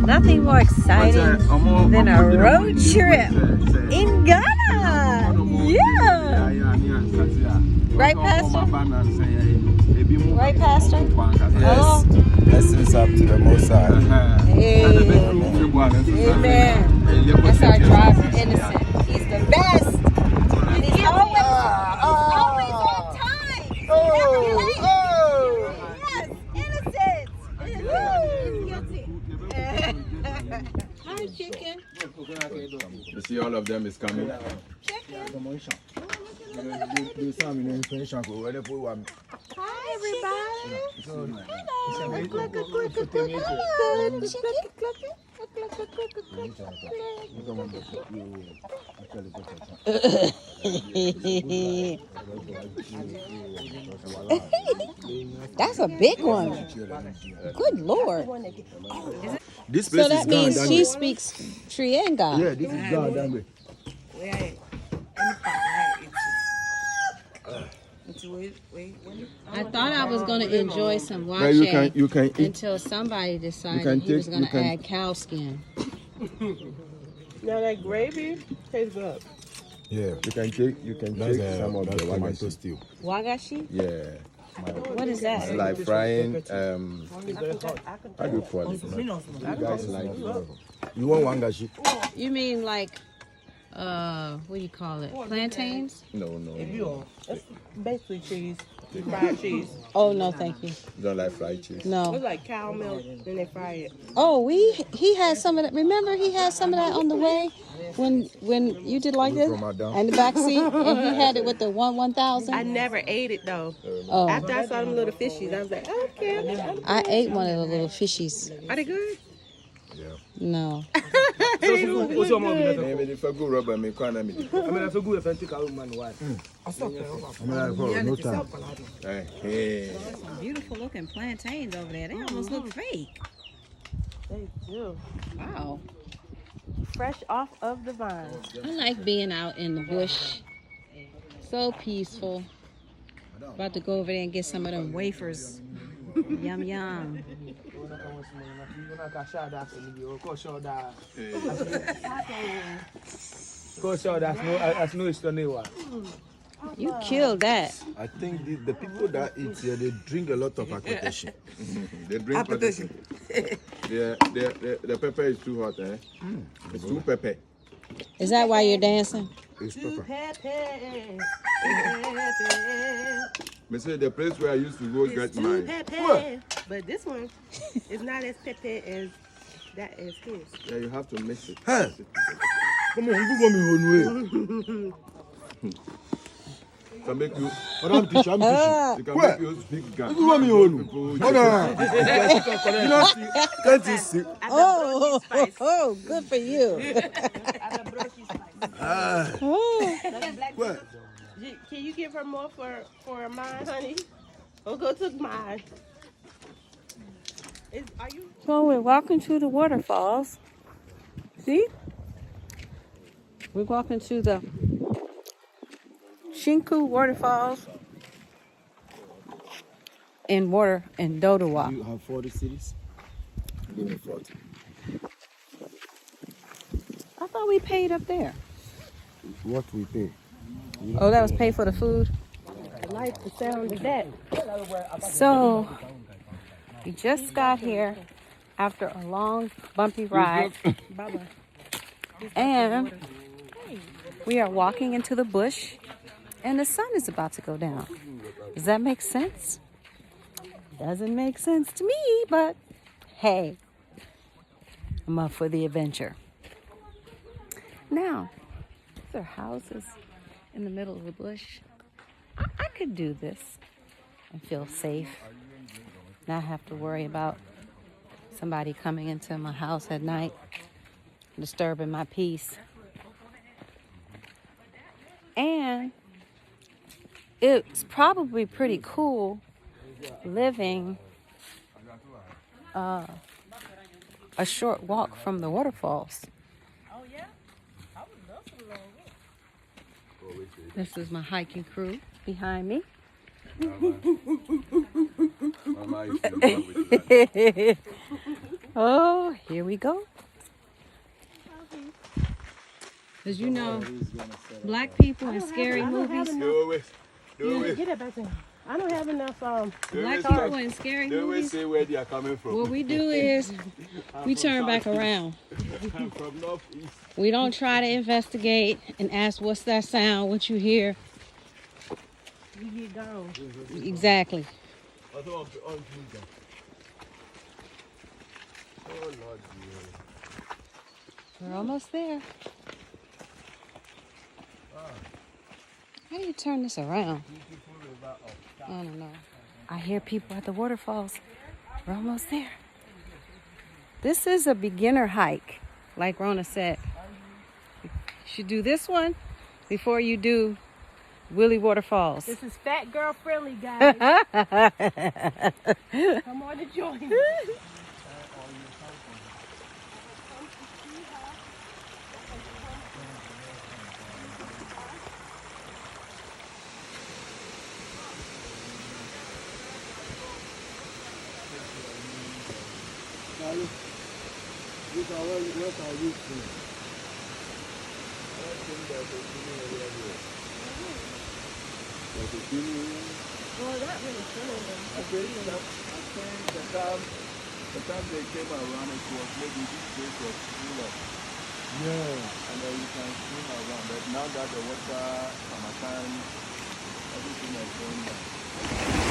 Nothing more exciting than a road trip in Ghana. Yeah. Right, Pastor? Right, Pastor? Yes. Blessings up to the Most High. Hey. Amen. That's our driver, Innocent. He's the best. He's always on time. Never late. Yes, Innocent. Hi, chicken. You see, all of them is coming. Chicken. Hi, everybody. That's a big one. Good Lord. This place So that means she speaks Trienga. Yeah, this is Ghana. I thought I was going to enjoy some wache You can eat. until somebody decided he was going to add cow skin. Now that gravy tastes good. Yeah, you can take some of the tomato stew. Wagashi? Yeah. What is that? It's like frying, how do you call it? You guys like you want wangashi? You mean like, what do you call it? Plantains? No. It's basically cheese, fried cheese. Oh, no, thank you. You don't like fried cheese? No. It's like cow milk, then they fry it. Oh, he had some of that. Remember, he had some of that on the way when you did like this in the back seat, and he had it with the 1,000. I never ate it though. Oh, After I saw them little fishies, I was like, okay. I ate one of the little fishies. Are they good? Yeah. No. Maybe if I go rubber, me can't have it. No time. Hey. There's some beautiful looking plantains over there. They almost look fake. They do. Wow. Fresh off of the vine. I like being out in the bush. So peaceful. About to go over there and get some of them wafers. Yum yum. You killed that. I think the people that eat here, they drink a lot of aquatation. They drink aquatation. The pepper is too hot, eh? It's too pepper. Is that why you're dancing? It's pepper. Me say the place where I used to go get mine. But this one is not as pepe as that is his. Yeah, you have to mix it. Hey. Come on, you go me home. Can make you. I'm teaching. It can make you speak Ghana. You go me home. Can't you see? Oh, good for you. What? Can you give her more for mine, honey? Or go to mine? Are you? So we're walking to the waterfalls. See? We're walking to the Chenku waterfalls in Dodowa. You have 40 cities? Give me 40. I thought we paid up there. What we pay? Oh, that was paid for the food? I like the sound of that. So, we just got here after a long, bumpy ride. And we are walking into the bush, and the sun is about to go down. Does that make sense? Doesn't make sense to me, but hey, I'm up for the adventure. Now, these are houses in the middle of the bush. I could do this and feel safe, not have to worry about somebody coming into my house at night, disturbing my peace. And it's probably pretty cool living a short walk from the waterfalls. Oh yeah, I would love some long walk. This is my hiking crew behind me. Mama used to love with that. Oh, here we go. Because you know, black people in scary movies. Get it back there. I don't have enough. Black people in scary They always movies. say where they are coming from. What we do is we turn back around. I'm from northeast. We don't try to investigate and ask what's that sound, what you hear. We get gone. Exactly. Oh Lord, We're almost there. How do you turn this around? I don't know. I hear people at the waterfalls. We're almost there. This is a beginner hike, like Rona said. You should do this one before you do Willie Waterfalls. This is fat girl friendly, guys. Come on to join me. Well, that really feeling them. I think the time they came around, it was maybe this place was full of. Yeah. And then you can swim around. But now that the water, summertime, everything is going down.